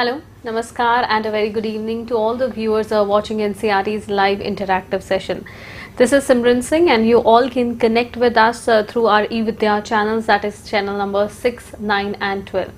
Hello, Namaskar and a very good evening to all the viewers watching NCRT's live interactive session. This is Simran Singh and you all can connect with us through our eVidya channels, that is channel number 6, 9 and 12.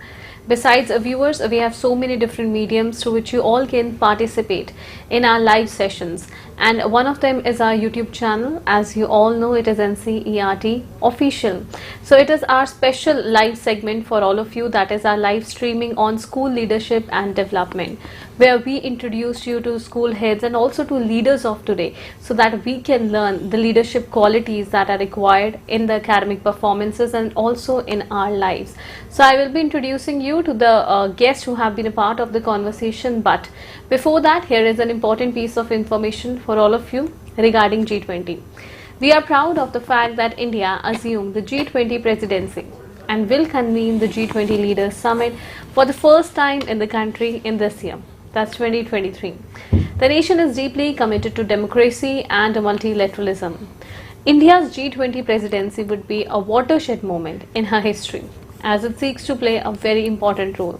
Besides viewers, we have so many different mediums through which you all can participate in our live sessions, and one of them is our YouTube channel. As you all know, it is NCERT official. So it is our special live segment for all of you, that is our live streaming on school leadership and development, where we introduce you to school heads and also to leaders of today, so that we can learn the leadership qualities that are required in the academic performances and also in our lives. So I will be introducing you to the guests who have been a part of the conversation, but before that, here is an important piece of information for all of you regarding G20. We are proud of the fact that India assumed the G20 presidency and will convene the G20 Leaders Summit for the first time in the country in this year, that's 2023. The nation is deeply committed to democracy and multilateralism. India's G20 presidency would be a watershed moment in her history, as it seeks to play a very important role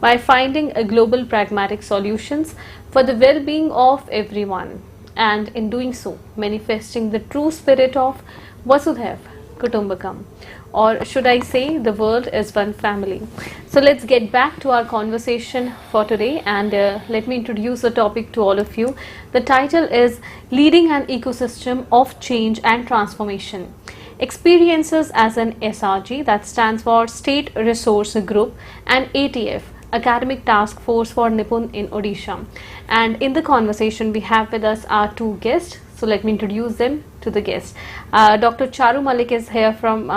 by finding a global pragmatic solutions for the well-being of everyone, and in doing so manifesting the true spirit of Vasudhaiv Kutumbakam, or should I say the world is one family. So let's get back to our conversation for today, and let me introduce the topic to all of you. The title is Leading an Ecosystem of Change and Transformation. Experiences as an SRG, that stands for State Resource Group, and ATF, Academic Task Force for NIPUN in Odisha. And in the conversation we have with us our two guests. So let me introduce them to the guests. Dr. Charu Malik is here from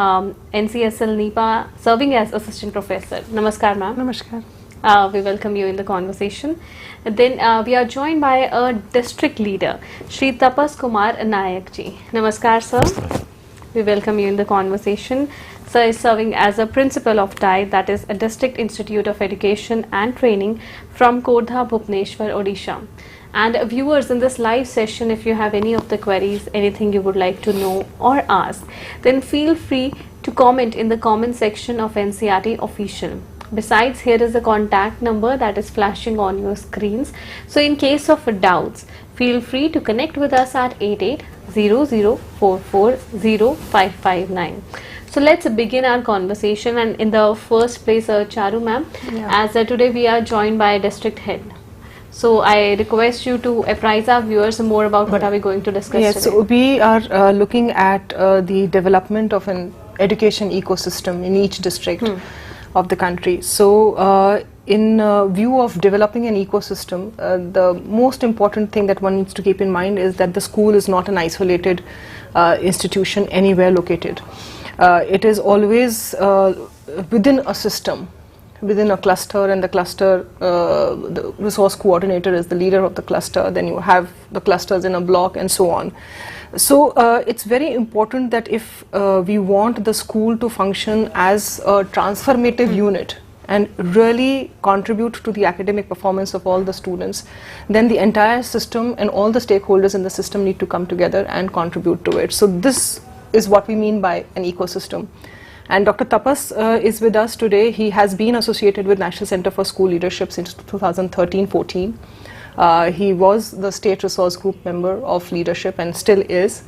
NCSL NIPA, serving as Assistant Professor. Namaskar, ma'am. Namaskar. We welcome you in the conversation. Then we are joined by a district leader, Shri Tapas Kumar Nayak ji. Namaskar, sir. We welcome you in the conversation. Sir is serving as a principal of DTH, that is a District Institute of Education and Training from Kordha, Bhubaneswar, Odisha. And viewers, in this live session, if you have any of the queries, anything you would like to know or ask, then feel free to comment in the comment section of NCRT official. Besides, here is a contact number that is flashing on your screens. So in case of doubts, feel free to connect with us at 8800440559. So let's begin our conversation, and in the first place, Charu ma'am, as today we are joined by a district head. So I request you to apprise our viewers more about what are we going to discuss today. So we are looking at the development of an education ecosystem in each district of the country. So in view of developing an ecosystem, the most important thing that one needs to keep in mind is that the school is not an isolated institution anywhere located. It is always within a system, within a cluster, and the cluster, the resource coordinator is the leader of the cluster, then you have the clusters in a block and so on. So it's very important that if we want the school to function as a transformative unit and really contribute to the academic performance of all the students, then the entire system and all the stakeholders in the system need to come together and contribute to it. So this is what we mean by an ecosystem. And Dr. Tapas is with us today. He has been associated with National Center for School Leadership since 2013-14. He was the State Resource Group member of leadership and still is.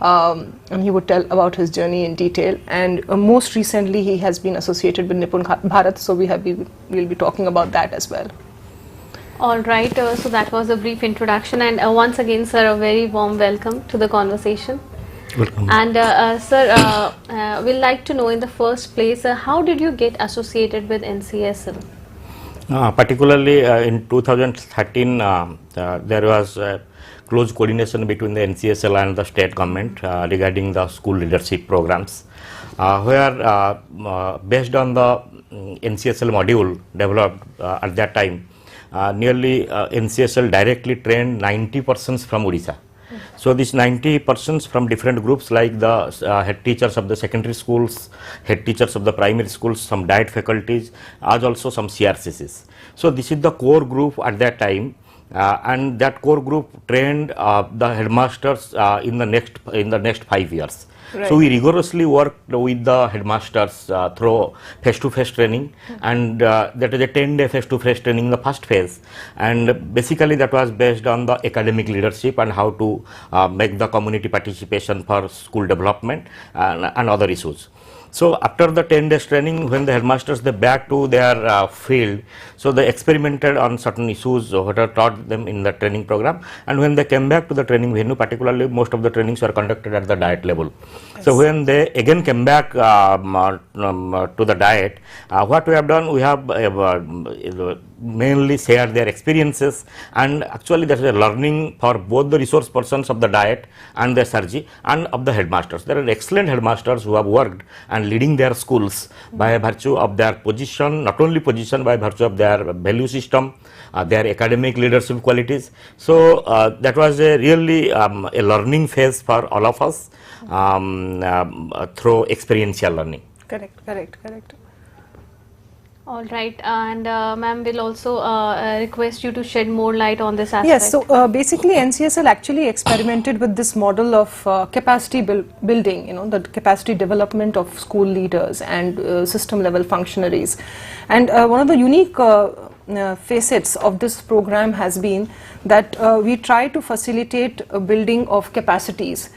And he would tell about his journey in detail. And most recently, he has been associated with NIPUN Bharat, so we'll be talking about that as well. All right, so that was a brief introduction, and once again, sir, a very warm welcome to the conversation. Welcome. And sir, we'd like to know in the first place, how did you get associated with NCSL? Particularly in 2013, there was close coordination between the NCSL and the state government regarding the school leadership programs, where based on the NCSL module developed at that time, nearly NCSL directly trained 90 persons from Odisha. So these 90 persons from different groups, like the head teachers of the secondary schools, head teachers of the primary schools, some diet faculties, as also some CRCCs. So this is the core group at that time, and that core group trained the headmasters in the next 5 years. Right. So we rigorously worked with the headmasters through face-to-face training, and that is a 10-day face-to-face training in the first phase, and basically that was based on the academic leadership and how to make the community participation for school development and other issues. So after the 10 days training, when the headmasters they back to their field, so they experimented on certain issues what are taught them in the training program, and when they came back to the training venue, particularly most of the trainings were conducted at the diet level. Yes. So when they again came back to the diet, what we have done, we have mainly shared their experiences, and actually that is a learning for both the resource persons of the diet and the SRG and of the headmasters. There are excellent headmasters who have worked and leading their schools by virtue of their position, not only position, by virtue of their value system, their academic leadership qualities. So that was a really a learning phase for all of us through experiential learning. Correct. All right, and ma'am will also request you to shed more light on this aspect. Yes, so basically NCSL actually experimented with this model of capacity building, the capacity development of school leaders and system level functionaries. And one of the unique facets of this program has been that we try to facilitate a building of capacities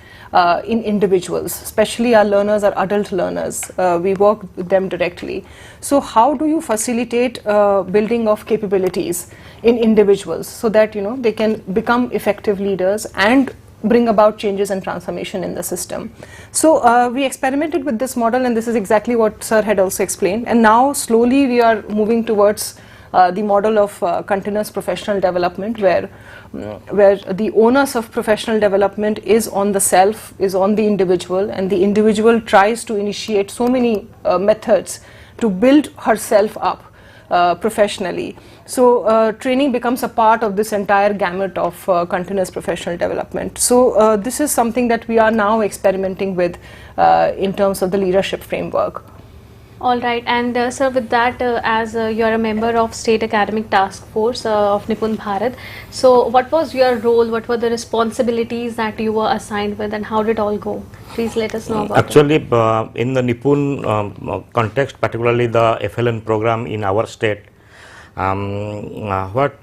in individuals, especially our learners, our adult learners. We work with them directly. So how do you facilitate building of capabilities in individuals so that they can become effective leaders and bring about changes and transformation in the system? So we experimented with this model, and this is exactly what sir had also explained, and now slowly we are moving towards the model of continuous professional development, where the onus of professional development is on the self, is on the individual, and the individual tries to initiate so many methods to build herself up professionally. So training becomes a part of this entire gamut of continuous professional development. So this is something that we are now experimenting with in terms of the leadership framework. All right, and sir, with that, as you are a member of State Academic Task Force of NIPUN Bharat, so what was your role, what were the responsibilities that you were assigned with, and how did it all go? Please let us know about Actually, in the NIPUN context, particularly the FLN program in our state, what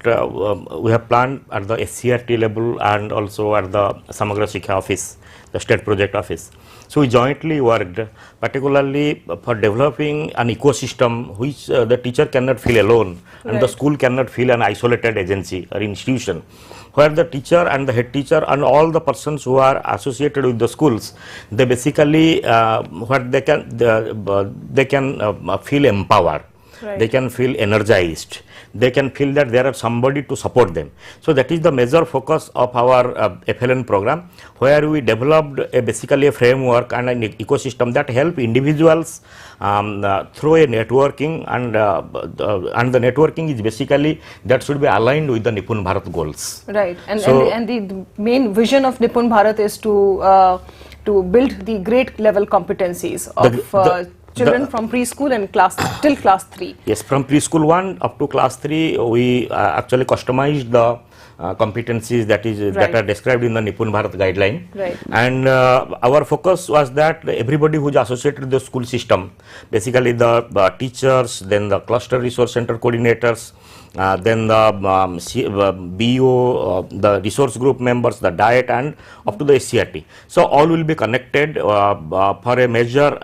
we have planned at the SCRT level and also at the Samagra Shikha office, the state project office. So we jointly worked particularly for developing an ecosystem which the teacher cannot feel alone, and the school cannot feel an isolated agency or institution, where the teacher and the head teacher and all the persons who are associated with the schools, they basically what they can feel empowered. Right. They can feel energized, they can feel that there are somebody to support them. So that is the major focus of our FLN program, where we developed basically a framework and an ecosystem that help individuals through a networking, and the networking is basically that should be aligned with the NIPUN Bharat goals. Right, and the main vision of NIPUN Bharat is to build the grade level competencies of children from preschool and till class 3. Yes, from preschool 1 up to class 3, we actually customized the competencies that are described in the NIPUN Bharat guideline. Right. And our focus was that everybody who is associated with the school system, basically the teachers, then the cluster resource center coordinators, then the BO, the resource group members, the diet, and up to the SCRT. So all will be connected for a major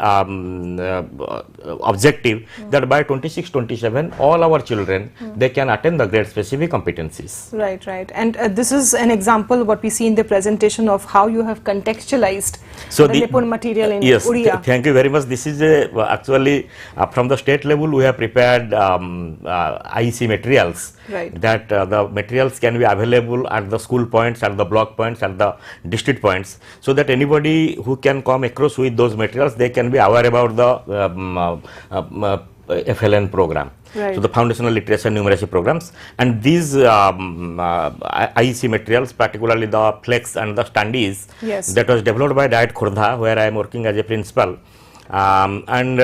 objective that by 26-27 all our children they can attend the grade specific competencies. Right. And this is an example what we see in the presentation of how you have contextualized the NIPUN material in yes, Odisha. Thank you very much. This is actually from the state level we have prepared IEC materials. Right. That the materials can be available at the school points, at the block points, at the district points, so that anybody who can come across with those materials, they can be aware about the FLN program. Right. So the foundational literacy and numeracy programs, and these IEC materials, particularly the flex and the standees, yes, that was developed by Diet Khordha, where I am working as a principal. And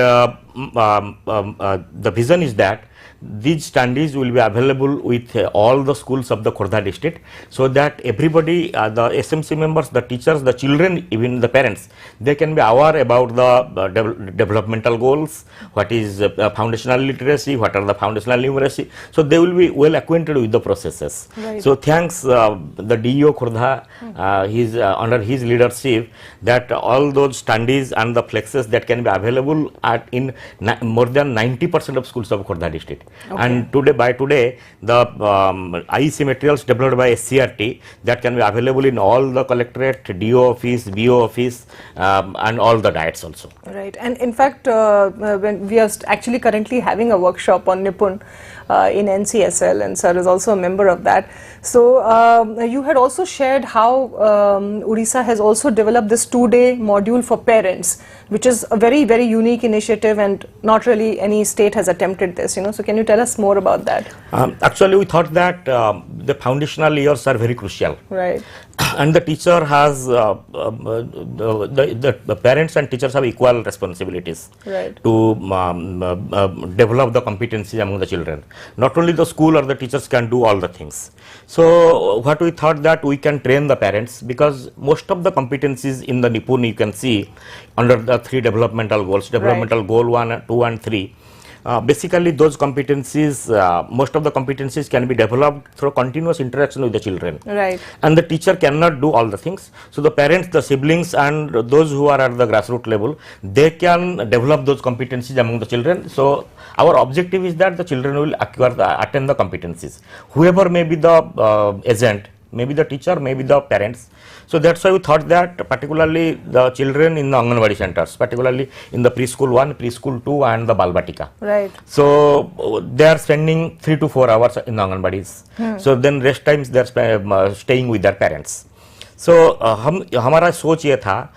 the vision is that these standees will be available with all the schools of the Khordha district, so that everybody, the SMC members, the teachers, the children, even the parents, they can be aware about the developmental goals, what is foundational literacy, what are the foundational numeracy. So they will be well acquainted with the processes. Right. So thanks the DEO Khordha, under his leadership, that all those standees and the flexes that can be available in more than 90% of schools of Khordha district. Okay. And by today, the IEC materials developed by SCRT that can be available in all the collectorate, DO office, BO office, and all the diets also. Right, and in fact, when we are actually currently having a workshop on NIPUN in NCSL, and sir is also a member of that. So you had also shared how Odisha has also developed this 2-day module for parents, which is a very, very unique initiative, and not really any state has attempted this, you know. So can you tell us more about that? Actually, we thought that the foundational years are very crucial. Right. And the teacher has, the parents and teachers have equal responsibilities. Right. To develop the competencies among the children. Not only the school or the teachers can do all the things. So what we thought that we can train the parents, because most of the competencies in the NIPUN you can see under the 3 developmental goals, developmental right. goal 1, 2 and 3. Basically those competencies, most of the competencies can be developed through continuous interaction with the children. Right. And the teacher cannot do all the things. So the parents, the siblings and those who are at the grassroots level, they can develop those competencies among the children. So our objective is that the children will attain the competencies. Whoever may be the agent, maybe the teacher, maybe the parents. So that's why we thought that particularly the children in the Anganwadi centers, particularly in the preschool 1, preschool 2 and the Balbatika. Right. So they are spending 3 to 4 hours in the Anganwadis. So then rest times they are staying with their parents. So हमारा सोच ये था,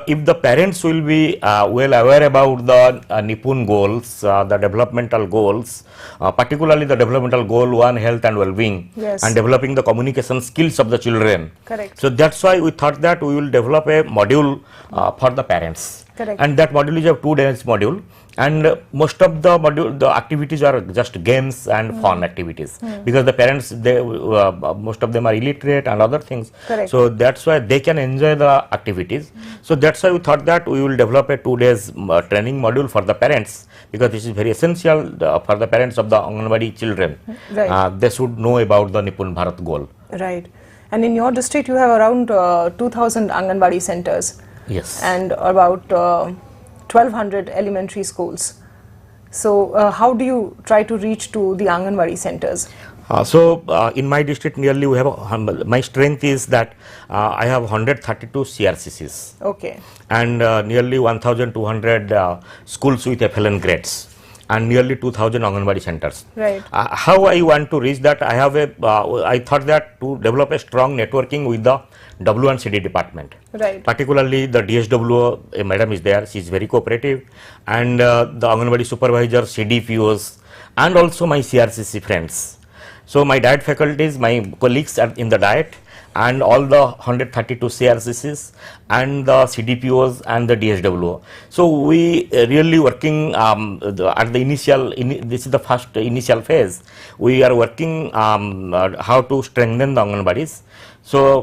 if the parents will be well aware about the NIPUN goals, the developmental goals, particularly the developmental goal 1, health and well-being, yes. and developing the communication skills of the children. Correct. So that's why we thought that we will develop a module for the parents. Correct. And that module is a 2-day module. And most of the activities are just games and fun activities, because the parents, they most of them are illiterate and other things. Correct. So that's why they can enjoy the activities. So that's why we thought that we will develop a 2 days training module for the parents, because this is very essential for the parents of the Anganwadi children. Right. They should know about the NIPUN Bharat goal. Right. And in your district you have around 2000 Anganwadi centers. Yes. And about 1200 elementary schools. So how do you try to reach to the Anganwadi centers? In my district, nearly we have my strength is that I have 132 CRCCs. Okay. And nearly 1200 schools with FLN grades, and nearly 2000 Anganwadi centers. Right. How I want to reach that? I have I thought that to develop a strong networking with the W and CD department. Right. Particularly the DSWO, a madam is there, she is very cooperative, and the Anganwadi supervisors, CDPOs, and also my CRCC friends. So my diet faculties, my colleagues are in the diet, and all the 132 CRCCs and the CDPOs and the DSWO. So we really working at the initial, this is the first initial phase. We are working how to strengthen the Anganwadis. So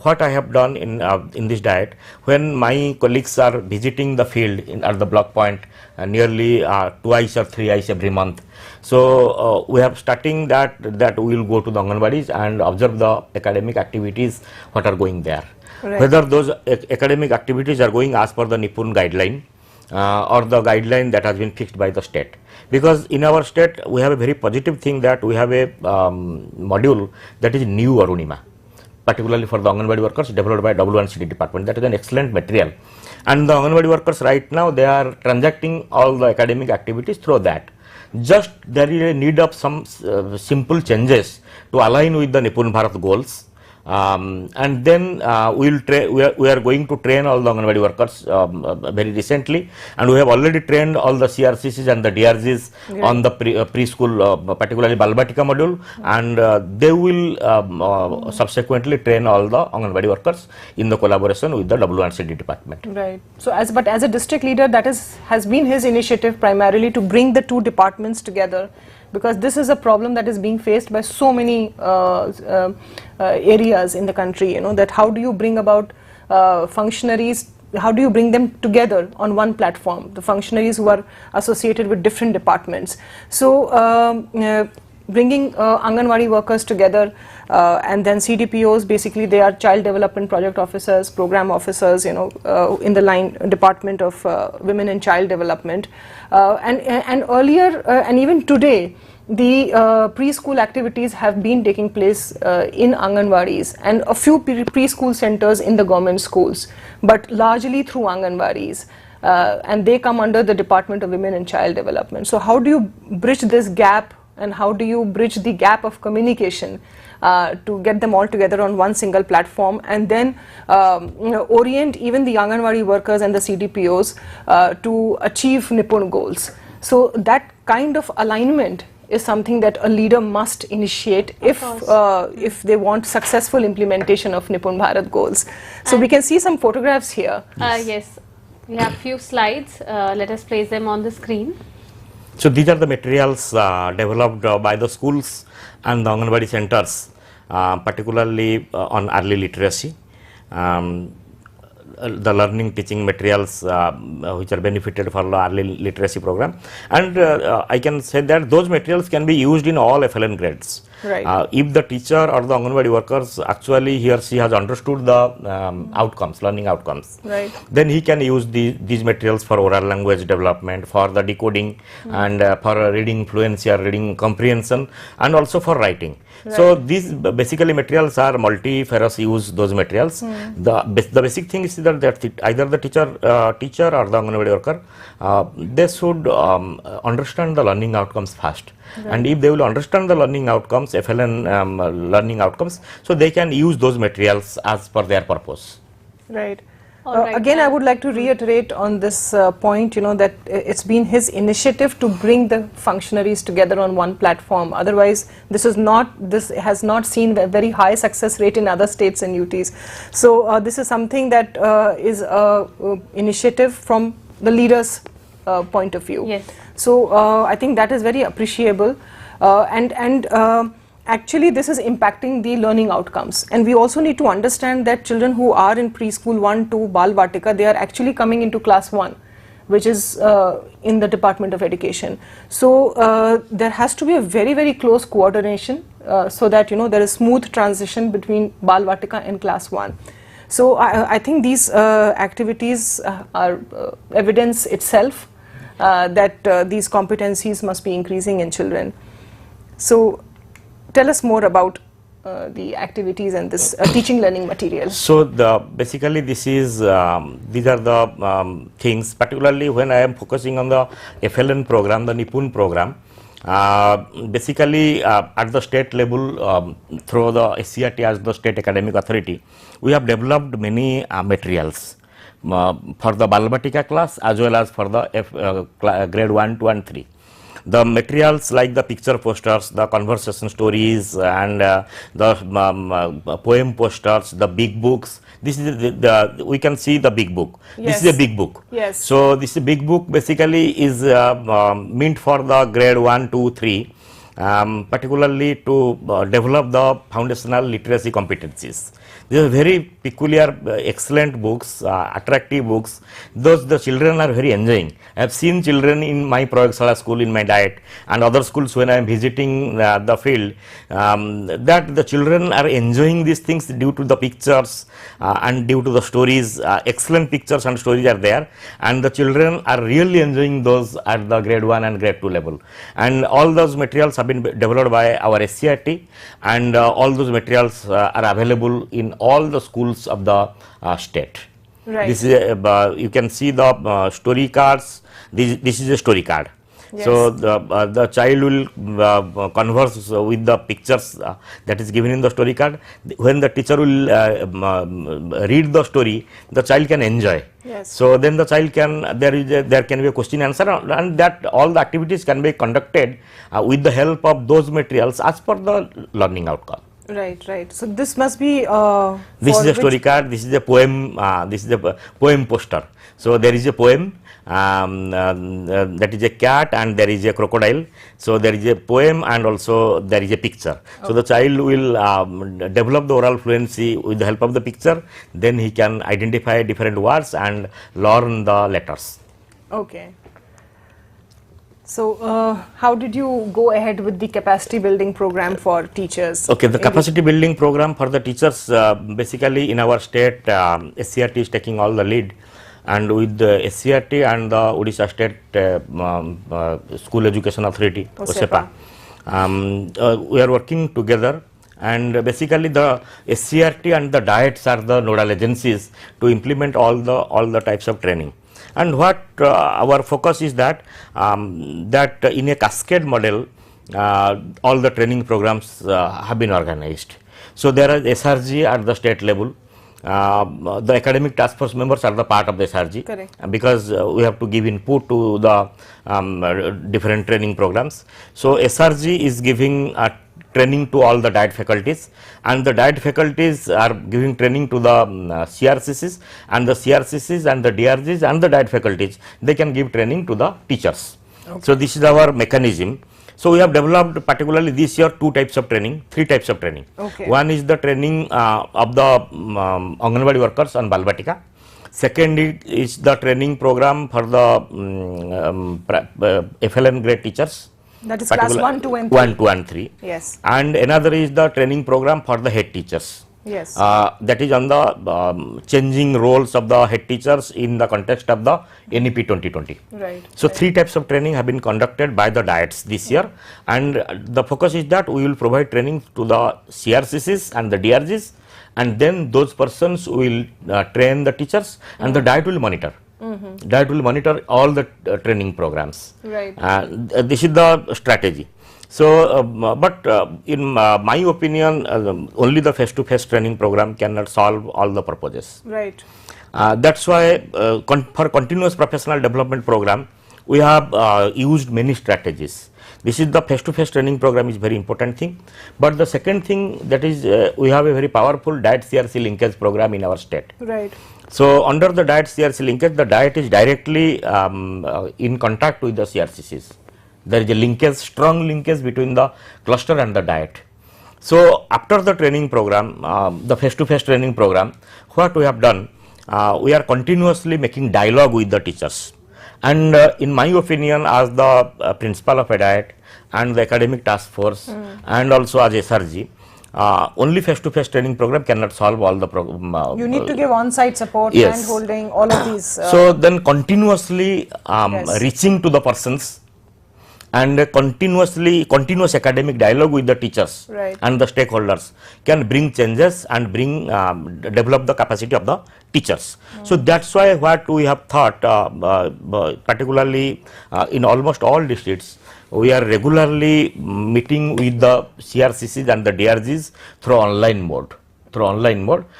what I have done in this diet, when my colleagues are visiting the field at the block point nearly twice or thrice every month. So we have starting that we will go to the Anganwadis and observe the academic activities what are going there. Right. Whether those academic activities are going as per the NIPUN guideline or the guideline that has been fixed by the state. Because in our state we have a very positive thing that we have a module that is new Arunima, particularly for the Anganwadi workers, developed by W1CD department. That is an excellent material. And the Anganwadi workers right now, they are transacting all the academic activities through that. Just there is a need of some simple changes to align with the NIPUN Bharat goals. And then we are going to train all the Anganwadi workers very recently, and we have already trained all the CRCCs and the DRGs on the preschool, particularly Balbatika module, and they will subsequently train all the Anganwadi workers in the collaboration with the W&CD department. Right. So, as a district leader, that has been his initiative primarily to bring the two departments together, because this is a problem that is being faced by so many areas in the country. You know, that how do you bring about functionaries? How do you bring them together on one platform? The functionaries who are associated with different departments. So, bringing Anganwadi workers together, and then CDPOs, basically they are child development project officers, program officers, you know, in the line department of women and child development, and earlier and even today, the preschool activities have been taking place in Anganwadis and a few preschool centers in the government schools, but largely through Anganwadis. And they come under the Department of Women and Child Development. So how do you bridge this gap, and how do you bridge the gap of communication to get them all together on one single platform, and then orient even the Anganwadi workers and the CDPOs to achieve NIPUN goals? So that kind of alignment is something that a leader must initiate if they want successful implementation of NIPUN Bharat goals. So we can see some photographs here. Yes, we have few slides. Let us place them on the screen. So these are the materials developed by the schools and the Anganwadi centers, particularly on early literacy. The learning teaching materials which are benefited for the early literacy program, and I can say that those materials can be used in all FLN grades. Right. If the teacher or the Anganwadi workers actually he or she has understood the outcomes, learning outcomes, Right. then he can use these materials for oral language development, for the decoding, and for reading fluency or reading comprehension, and also for writing. Right. So these basically materials are multifarious use, those materials. The basic thing is that either the teacher or the Anganwadi worker, they should understand the learning outcomes first. Right. And if they will understand the learning outcomes, FLN learning outcomes, so they can use those materials as per their purpose. Right. Right, again, I would like to reiterate on this point, you know, that it's been his initiative to bring the functionaries together on one platform. Otherwise, this has not seen a very high success rate in other states and UTs. So this is something that is a initiative from the leaders' point of view. Yes. So I think that is very appreciable, and actually this is impacting the learning outcomes, and we also need to understand that children who are in preschool 1 to Bal Vatika, they are actually coming into class 1, which is in the Department of Education. So there has to be a very close coordination so that, you know, there is smooth transition between Bal Vatika and class 1. So I think these activities are evidence itself that these competencies must be increasing in children. So tell us more about the activities and this teaching learning material. So basically this is these are the things, particularly when I am focusing on the FLN program, the NIPUN program. Basically at the state level, through the SCRT as the state academic authority, we have developed many materials for the Balbatika class as well as for the grade 1, 2 and 3. The materials like the picture posters, the conversation stories, and the poem posters, the big books. This is we can see the big book. Yes. This is a big book. Yes. So this big book basically is meant for the grade 1, 2, 3, particularly to develop the foundational literacy competencies. These are very peculiar, excellent books, attractive books. Those the children are very enjoying. I have seen children in my Prayagshala school, in my diet, and other schools when I am visiting the field, that the children are enjoying these things due to the pictures and due to the stories. Excellent pictures and stories are there, and the children are really enjoying those at the grade 1 and grade 2 level. And all those materials have been developed by our SCRT, and all those materials are available in all the schools of the state. Right. This is you can see the story cards. This is a story card. So the child will converse with the pictures that is given in the story card. When the teacher will read the story, the child can enjoy. Yes. So then the child can, there can be a question answer, and that all the activities can be conducted with the help of those materials as per the learning outcome. Right, right. So this must be. This is a story card. This is a poem. This is a poem poster. So there is a poem. That is a cat and there is a crocodile. So there is a poem and also there is a picture. So the child will develop the oral fluency with the help of the picture. Then he can identify different words and learn the letters. Okay. So how did you go ahead with the capacity building program for teachers? Okay, the capacity building program for the teachers, basically in our state, SCRT is taking all the lead. And with the SCRT and the Odisha State School Education Authority, OSEPA, we are working together, and basically the SCRT and the DIETs are the nodal agencies to implement all the types of training. And what our focus is that that in a cascade model, all the training programs have been organized. So there are SRG at the state level. The academic task force members are the part of the SRG. Correct. Because we have to give input to the different training programs. So SRG is giving training to all the DIET faculties, and the DIET faculties are giving training to the CRCCs, and the CRCCs and the DRGs and the DIET faculties, they can give training to the teachers. Okay. So this is our mechanism. So we have developed particularly this year three types of training. Okay. One is the training of the Anganwadi workers on Balbatika. Second is the training program for the FLN grade teachers. That is class 1, 2 and 3. 1, 2 and 3. Yes. And another is the training program for the head teachers. Yes. That is on the changing roles of the head teachers in the context of the NEP 2020. Right. So right. three types of training have been conducted by the DIETs this year, and the focus is that we will provide training to the CRCCs and the DRGs, and then those persons will train the teachers, and the DIET will monitor. DIET will monitor all the training programs. Right. This is the strategy. So, but in my opinion, only the face-to-face training program cannot solve all the purposes. Right. That's why for continuous professional development program, we have used many strategies. This is the face-to-face training program is very important thing. But the second thing, that is we have a very powerful DIET CRC linkage program in our state. Right. So under the DIET CRC linkage, the DIET is directly in contact with the CRCCs. There is a linkage, strong linkage between the cluster and the DIET. So after the training program, the face-to-face training program, what we have done, we are continuously making dialogue with the teachers. And in my opinion, as the principal of a DIET and the academic task force, and also as SRG, only face-to-face training program cannot solve all the problem. You need to give on-site support, yes. hand holding, all of these. So then continuously yes. reaching to the persons, and continuous academic dialogue with the teachers, right. and the stakeholders can bring changes and bring develop the capacity of the teachers. So that's why what we have thought, particularly in almost all districts, we are regularly meeting with the CRCCs and the DRGs through online mode.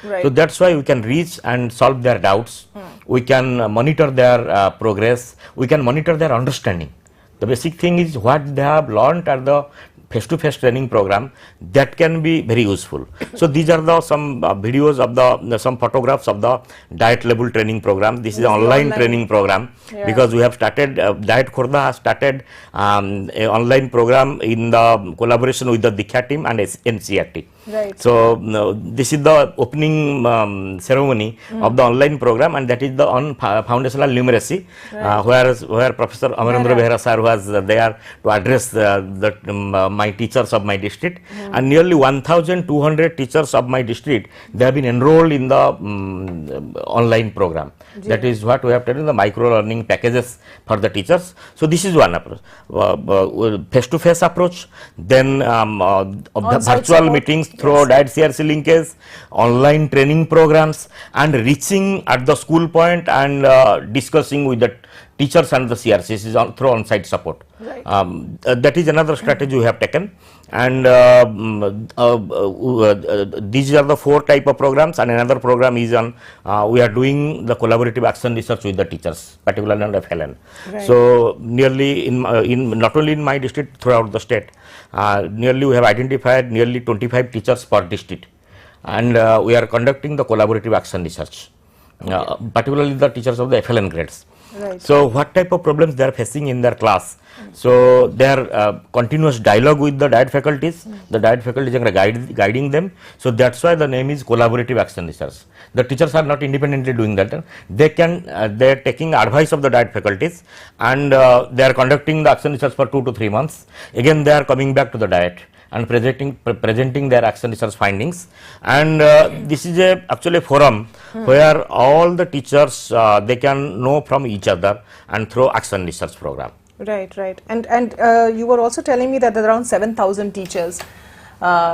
Right. So that's why we can reach and solve their doubts. We can monitor their progress. We can monitor their understanding. The basic thing is what they have learned at the face-to-face training program, that can be very useful. So these are the some videos of the some photographs of the DIET level training program. This is an online training program, because we have started DIET Khurda has started an online program in the collaboration with the Diksha team and NCRT. Right. So this is the opening ceremony of the online program, and that is the on foundational numeracy, where Professor Amarendra Behera sir was there to address my teachers of my district, and nearly 1,200 teachers of my district, they have been enrolled in the online program. That is what we have taken, the micro learning packages for the teachers. So this is one approach, face-to-face approach, then virtual support. Meetings through DIET CRC linkage, online training programs, and reaching at the school point and discussing with the teachers and the CRCs is through on-site support. Right. That is another strategy we have taken, and these are the 4 type of programs, and another program is on we are doing the collaborative action research with the teachers, particularly on FLN. Right. So nearly in not only in my district, throughout the state, nearly we have identified nearly 25 teachers per district, and we are conducting the collaborative action research, particularly the teachers of the FLN grades. Right. So what type of problems they are facing in their class? So their continuous dialogue with the diet faculties, the diet faculties are guiding them. So that's why the name is collaborative action research. The teachers are not independently doing that. They are taking advice of the diet faculties, and they are conducting the action research for 2 to 3 months. Again, they are coming back to the diet and presenting their action research findings, and this is actually a forum where all the teachers they can know from each other and through action research program. Right, right. And you were also telling me that there are around 7,000 teachers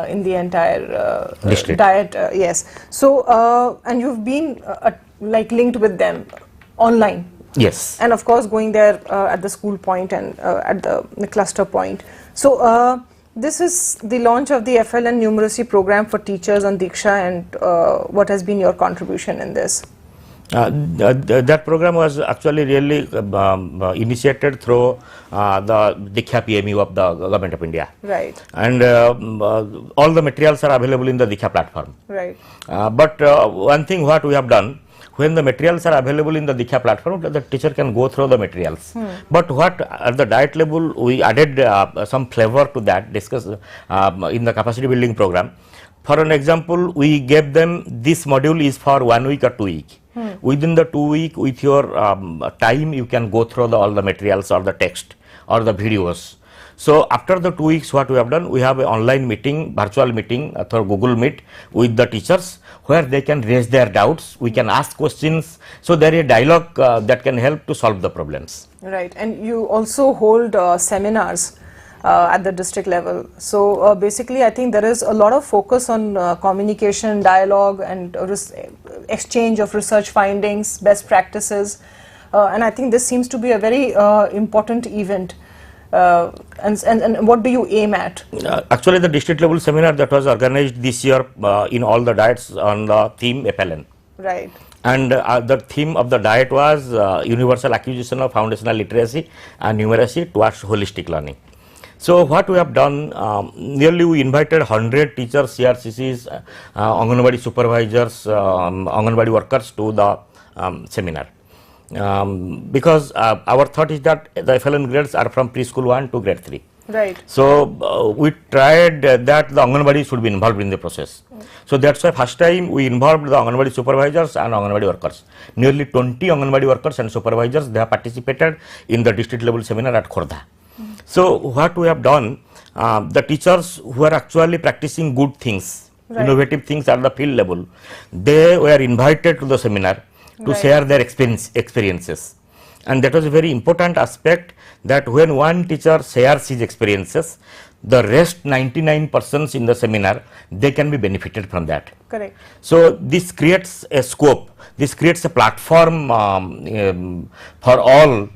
in the entire district. Diet. Yes. So and you've been like linked with them online. Yes. And of course going there at the school point and at the cluster point. So this is the launch of the FLN numeracy program for teachers on Diksha, and what has been your contribution in this? That program was actually really initiated through the Diksha PMU of the Government of India. Right. And all the materials are available in the Diksha platform. Right. But one thing what we have done, when the materials are available in the Diksha platform, the teacher can go through the materials. But what at the diet level, we added some flavor to that, discuss in the capacity building program. For an example, we gave them this module is for 1 week or 2 weeks. Within the 2 week, with your time, you can go through all the materials or the text or the videos. So after the 2 weeks, what we have done, we have an online meeting, virtual meeting through Google Meet with the teachers, where they can raise their doubts, we can ask questions. So there is a dialogue that can help to solve the problems. Right. And you also hold seminars at the district level. So basically I think there is a lot of focus on communication, dialogue, and exchange of research findings, best practices, and I think this seems to be a very important event. And what do you aim at? Actually, the district level seminar that was organized this year in all the diets on the theme FLN. Right. And the theme of the diet was universal acquisition of foundational literacy and numeracy towards holistic learning. So what we have done, nearly we invited 100 teachers, CRCCs, Anganwadi supervisors, Anganwadi workers to the seminar. Because our thought is that the FLN grades are from preschool 1 to grade 3. Right. So we tried that the Anganwadi should be involved in the process. So that's why first time we involved the Anganwadi supervisors and Anganwadi workers. Nearly 20 Anganwadi workers and supervisors, they have participated in the district level seminar at Khordha. So what we have done, the teachers who are actually practicing good things, innovative things at the field level, they were invited to the seminar to share their experiences. And that was a very important aspect, that when one teacher shares his experiences, the rest 99% in the seminar, they can be benefited from that. Correct. So this creates a scope, this creates a platform for all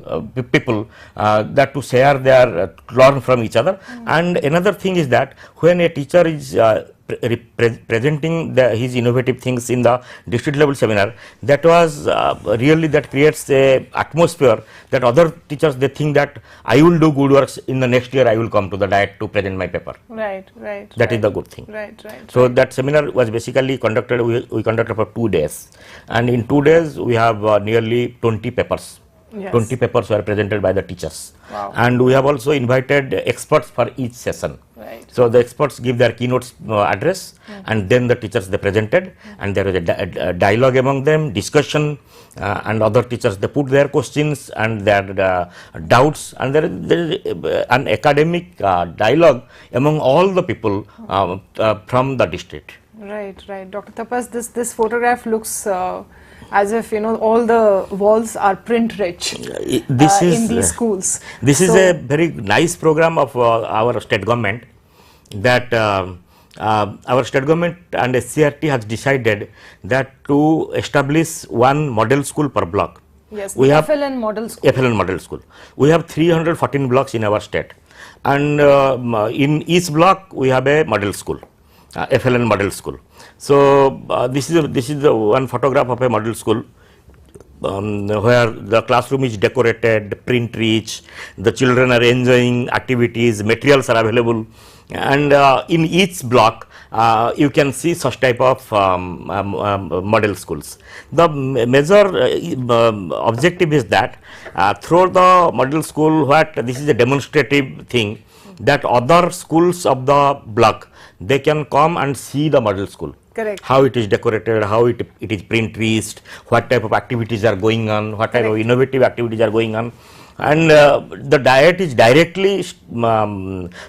people that to share their, learn from each other. And another thing is that when a teacher is presenting his innovative things in the district level seminar, that was really, that creates a atmosphere that other teachers, they think that I will do good works in the next year, I will come to the diet to present my paper. Right, right. That is the good thing. Right, right. So that seminar was basically conducted, we conducted for 2 days, and in 2 days we have nearly 20 papers. Yes. 20 papers were presented by the teachers. Wow. And we have also invited experts for each session. Right. So the experts give their keynote address, and then the teachers, they presented, and there was a dialogue among them, discussion, and other teachers, they put their questions and their doubts, and there is an academic dialogue among all the people from the district. Right, right. Dr. Tapas, this photograph looks as if, you know, all the walls are print rich in these schools. This is a very nice program of our state government, that our state government and SCRT has decided that to establish one model school per block. Yes, we have FLN model school. FLN model school. We have 314 blocks in our state, and in each block we have a model school, FLN model school. So this is the one photograph of a model school. Where the classroom is decorated, print rich, the children are enjoying activities, materials are available, and in each block you can see such type of model schools. The major objective is that through the model school, what this is a demonstrative thing, that other schools of the block, they can come and see the model school. Correct. How it is decorated, how it is print reached, what type of activities are going on, what type of innovative activities are going on, and the diet is directly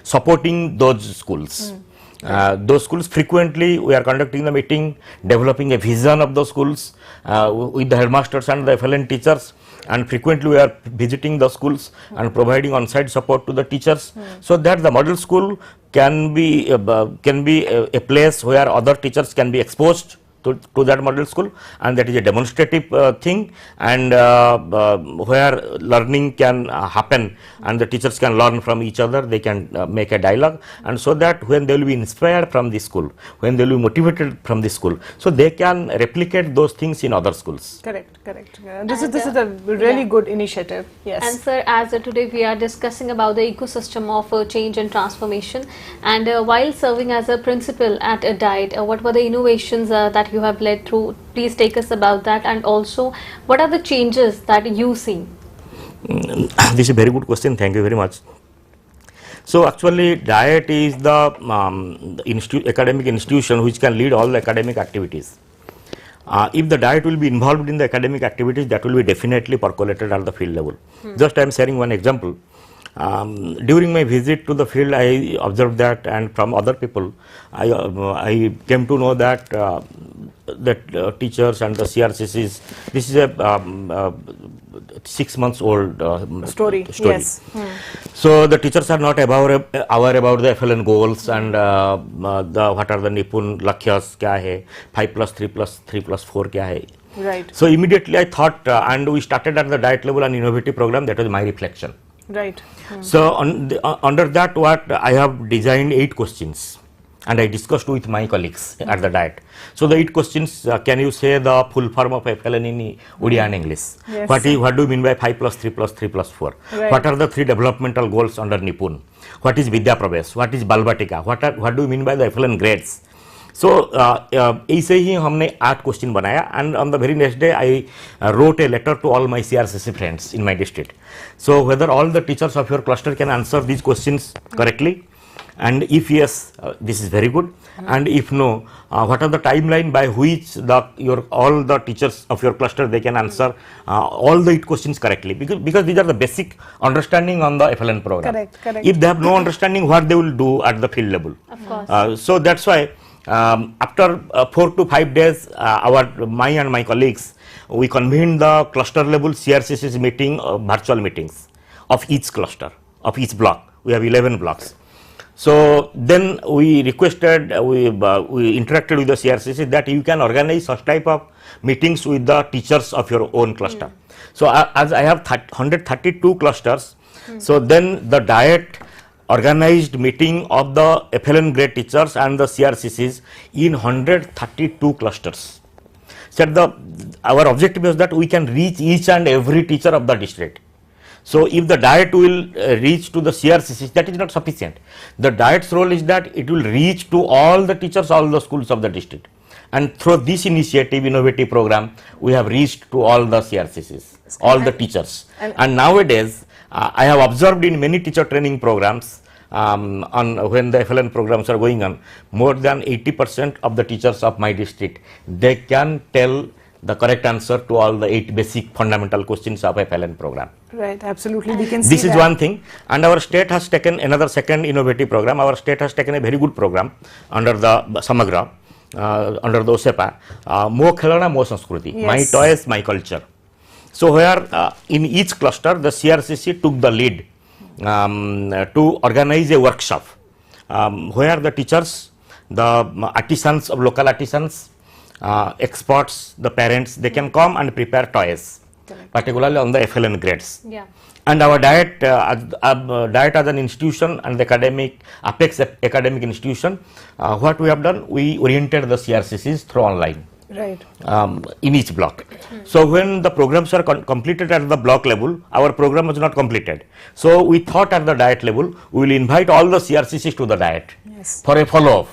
supporting those schools. Those schools, frequently we are conducting the meeting, developing a vision of those schools with the headmasters and the FLN teachers, and frequently we are visiting the schools and providing on-site support to the teachers, so that the model school can be a place where other teachers can be exposed to that model school, and that is a demonstrative thing, and where learning can happen and the teachers can learn from each other, they can make a dialogue, and so that when they will be inspired from this school, when they will be motivated from this school, so they can replicate those things in other schools. Correct. This is a really good initiative. Yes. And sir, as today we are discussing about the ecosystem of change and transformation, and while serving as a principal at a diet, what were the innovations that you have led through? Please take us about that, and also what are the changes that you see? This is a very good question. Thank you very much. So actually, diet is the academic institution which can lead all the academic activities. If the diet will be involved in the academic activities, that will be definitely percolated at the field level. Just I am sharing one example. During my visit to the field, I observed that, and from other people, I came to know that teachers and the CRCCs, this is a 6 months old story. Yes. So the teachers are not aware about the FLN goals and what are the NIPUN Lakyas, kya hai, 5+3+3+4 kya hai. Right. So immediately I thought, and we started at the diet level an innovative program. That was my reflection. Right. So under that, what I have designed 8 questions, and I discussed with my colleagues at the diet. So the 8 questions, can you say the full form of FLN in Odia and English? Yes. What do you mean by 5+3+3+4? Right. What are the 3 developmental goals under NIPUN? What is Vidya Pravesh? What is Balbatika? What do you mean by the FLN grades? So ऐसे ही हमने 8 question बनाया, and on the very next day I wrote a letter to all my CRCC friends in my district. So whether all the teachers of your cluster can answer these questions correctly, and if yes, this is very good, and if no, what are the timeline by which all the teachers of your cluster they can answer all the 8 questions correctly, because these are the basic understanding on the FLN program. Correct. If they have no understanding, what they will do at the field level. Of course. So that's why after 4 to 5 days, my and my colleagues, we convened the cluster level CRCC's meeting, virtual meetings of each cluster, of each block. We have 11 blocks. So then we requested, we interacted with the CRCC that you can organize such type of meetings with the teachers of your own cluster. So as I have 132 clusters, so then the diet organized meeting of the FLN grade teachers and the CRCCs in 132 clusters. So our objective is that we can reach each and every teacher of the district. So if the diet will reach to the CRCCs, that is not sufficient. The diet's role is that it will reach to all the teachers, all the schools of the district. And through this initiative, innovative program, we have reached to all the CRCCs, all the teachers. And nowadays, I have observed in many teacher training programs, when the FLN programs are going on, more than 80% of the teachers of my district, they can tell the correct answer to all the 8 basic fundamental questions of FLN program. Right, absolutely. We can see this is one thing, and our state has taken another second innovative program. Our state has taken a very good program under the Samagra, under the OSEPA, Mo Khelana Mo Sanskruti, my toys, my culture. So where in each cluster the CRCC took the lead to organize a workshop where the teachers, the artisans of local artisans, experts, the parents, they can come and prepare toys. particularly on the FLN grades. Yeah. And our diet, diet as an institution and the academic, Apex academic institution, what we have done, we oriented the CRCCs through online. Right. In each block. So when the programs are completed at the block level, our program was not completed. So we thought at the diet level, we will invite all the CRCCs to the diet for a follow-up.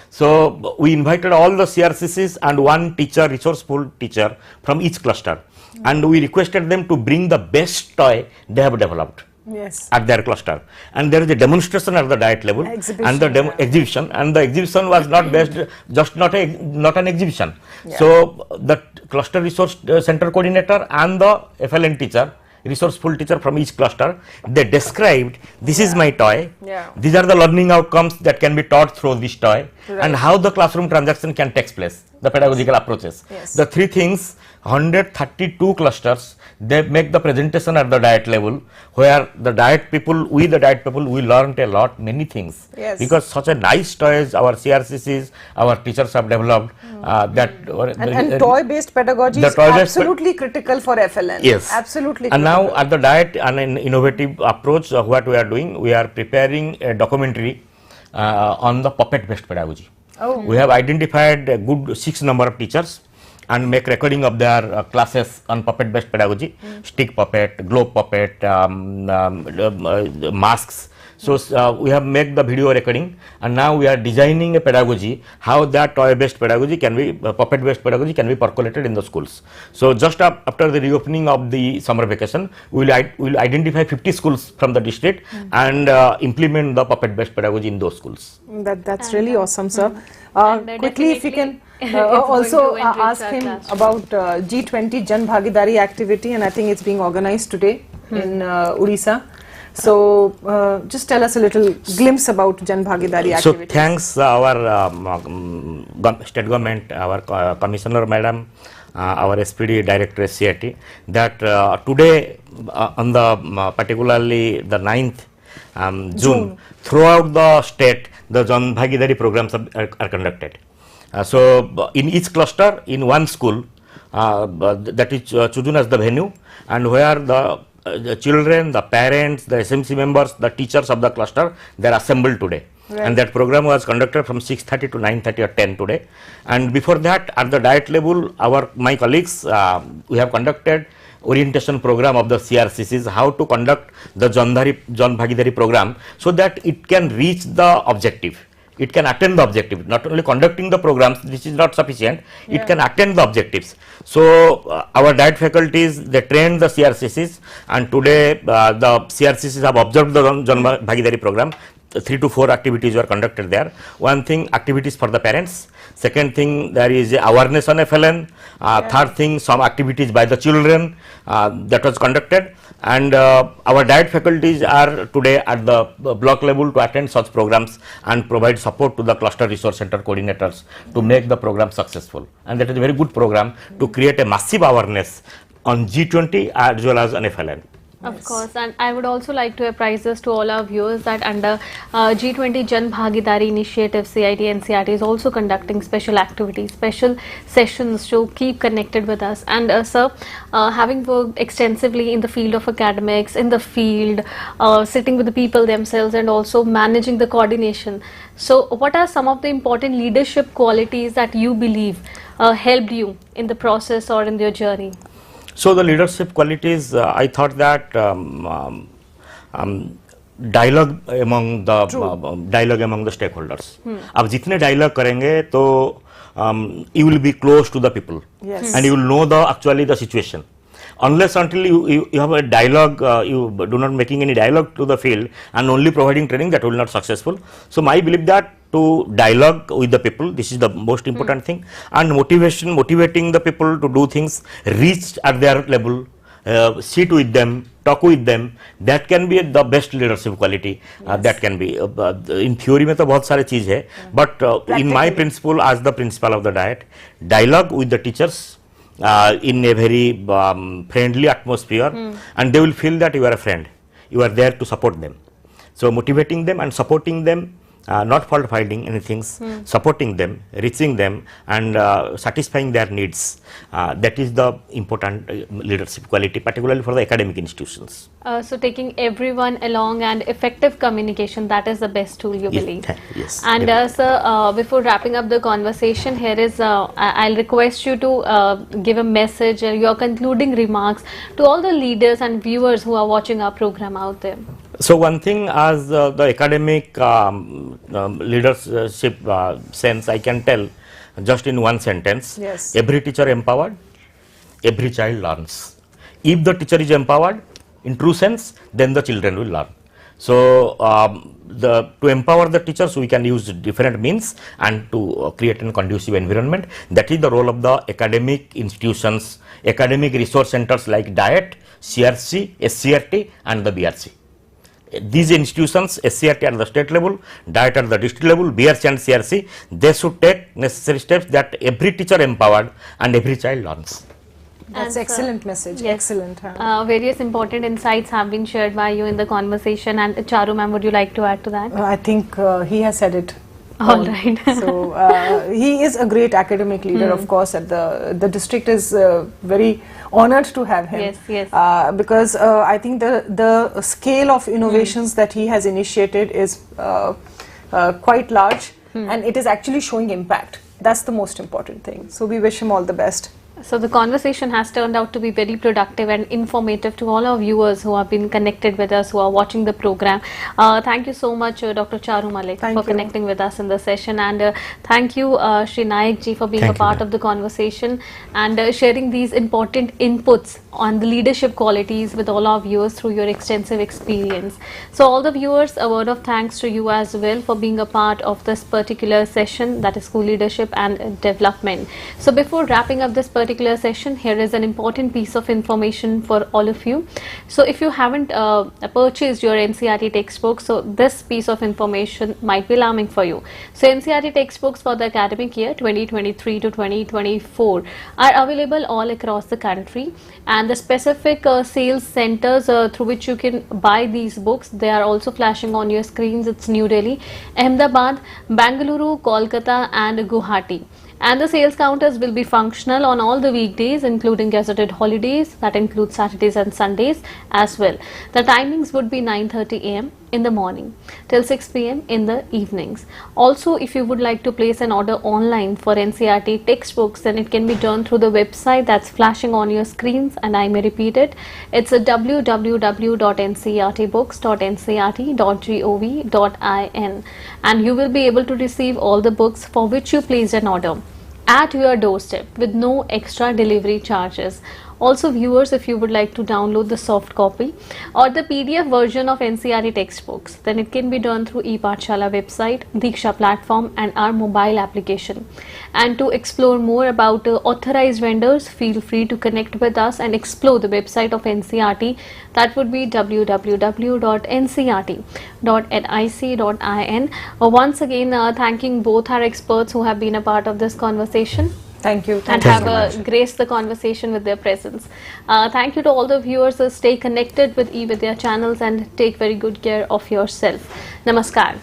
So we invited all the CRCCs and one teacher, resourceful teacher from each cluster. And we requested them to bring the best toy they have developed. Yes. At their cluster, and there is a demonstration at the diet level, exhibition, and the exhibition, and the exhibition was not based, just not an exhibition. Yeah. So the cluster resource center coordinator and the FLN teacher, resourceful teacher from each cluster, they described, this is my toy, these are the learning outcomes that can be taught through this toy, and how the classroom transaction can take place, the pedagogical approaches. The three things, 132 clusters, they make the presentation at the diet level, where the diet people, we learned a lot, many things. Because such a nice toys our CRCCs, our teachers have developed. And toy-based pedagogy is absolutely critical for FLN. Yes. Absolutely and critical. now at the diet, and an innovative approach, what we are doing, we are preparing a documentary on the puppet-based pedagogy. We have identified a good 6 number of teachers and make recording of their classes on puppet-based pedagogy, stick puppet, globe puppet, masks. So we have made the video recording, and now we are designing a pedagogy, how that toy-based pedagogy can be, puppet-based pedagogy can be percolated in the schools. So just after the reopening of the summer vacation, we will identify 50 schools from the district and implement the puppet-based pedagogy in those schools. That's really awesome, sir. Quickly, if you can also ask him about G20 Jan Bhagidari activity, and I think it's being organized today in Odisha. So just tell us a little glimpse about Jan Bhagidari activity. So thanks our state government, our commissioner madam, our SPD director SCIT, that today on the particularly the 9th June, throughout the state, the Jan Bhagidari programs are conducted. So in each cluster, in one school, that is chosen as the venue, and where the children, the parents, the SMC members, the teachers of the cluster, they are assembled today. And that program was conducted from 6:30 to 9:30 or 10 today. And before that, at the diet level, my colleagues, we have conducted orientation program of the CRCCs, how to conduct the Jan Bhagidari program, so that it can reach the objective. It can attain the objective. Not only conducting the programs, this is not sufficient, it can attain the objectives. So our diet faculties, they trained the CRCCs, and today the CRCCs have observed the Jan Bhagidari program. 3 to 4 activities were conducted there. One thing, activities for the parents. Second thing, there is awareness on FLN. Third thing, some activities by the children that was conducted. And our diet faculties are today at the block level to attend such programs and provide support to the cluster resource center coordinators to make the program successful. And that is a very good program to create a massive awareness on G20 as well as on FLN. Of course, and I would also like to apprise this to all our viewers that under G20 Jan Bhagidari initiative, CIT NCERT is also conducting special activities, special sessions to keep connected with us. And sir, having worked extensively in the field of academics, in the field, sitting with the people themselves and also managing the coordination. So what are some of the important leadership qualities that you believe helped you in the process or in your journey? So the leadership qualities, I thought that dialogue among the stakeholders. अब जितने dialogue करेंगे तो you will be close to the people, and you will know the situation. Unless until you have a dialogue, you do not making any dialogue to the field and only providing training, that will not successful. So my belief that to dialogue with the people, this is the most important thing, and motivating the people to do things, reach at their level, sit with them, talk with them, that can be the best leadership quality. That can be in theory में तो बहुत सारे चीज है, but in my principle as the principal of the diet, dialogue with the teachers in a very friendly atmosphere, and they will feel that you are a friend, you are there to support them. So motivating them and supporting them not fault finding anything, supporting them, reaching them, and satisfying their needs. That is the important leadership quality, particularly for the academic institutions. So taking everyone along and effective communication, that is the best tool, you believe? Yes. And sir, before wrapping up the conversation, here is, I'll request you to give a message, your concluding remarks to all the leaders and viewers who are watching our program out there. So one thing, as the academic leadership sense, I can tell just in one sentence. Yes. Every teacher empowered, every child learns. If the teacher is empowered in true sense, then the children will learn. So to empower the teachers, we can use different means and to create a conducive environment. That is the role of the academic institutions, academic resource centers like DIET, CRC, SCRT and the BRC. These institutions, SCRT at the state level, DIET at the district level, BRC and CRC, they should take necessary steps that every teacher empowered and every child learns. That's excellent message. Yes. Excellent. Various important insights have been shared by you in the conversation, and Charu ma'am, would you like to add to that? I think he has said it. All right. So he is a great academic leader, of course. At the district is very honored to have him. Yes, yes. Because I think the scale of innovations that he has initiated is quite large, and it is actually showing impact. That's the most important thing. So we wish him all the best. So the conversation has turned out to be very productive and informative to all our viewers who have been connected with us, who are watching the program. Thank you so much, Dr. Charu Malik, for connecting with us in the session, and thank you, Shri Nayak ji, for being a part of the conversation and sharing these important inputs on the leadership qualities with all our viewers through your extensive experience. So all the viewers, a word of thanks to you as well for being a part of this particular session, that is school leadership and development. So before wrapping up this particular session, here is an important piece of information for all of you. So if you haven't purchased your NCERT textbook, so this piece of information might be alarming for you. So NCERT textbooks for the academic year 2023 to 2024 are available all across the country, and the specific sales centers through which you can buy these books, they are also flashing on your screens. It's New Delhi, Ahmedabad, Bangalore, Kolkata and Guwahati. And the sales counters will be functional on all the weekdays, including gazetted holidays, that includes Saturdays and Sundays as well. The timings would be 9:30 AM in the morning till 6 PM in the evenings. Also, if you would like to place an order online for NCERT textbooks, then it can be done through the website that's flashing on your screens, and I may repeat it. It's a www.ncertbooks.ncert.gov.in, and you will be able to receive all the books for which you placed an order at your doorstep with no extra delivery charges. Also, viewers, if you would like to download the soft copy or the PDF version of NCERT textbooks, then it can be done through ePathshala website, Diksha platform and our mobile application. And to explore more about authorized vendors, feel free to connect with us and explore the website of NCERT. That would be www.ncert.nic.in. Once again, thanking both our experts who have been a part of this conversation. Thank you. And have graced the conversation with their presence. Thank you to all the viewers. Stay connected with eVidya channels and take very good care of yourself. Namaskar.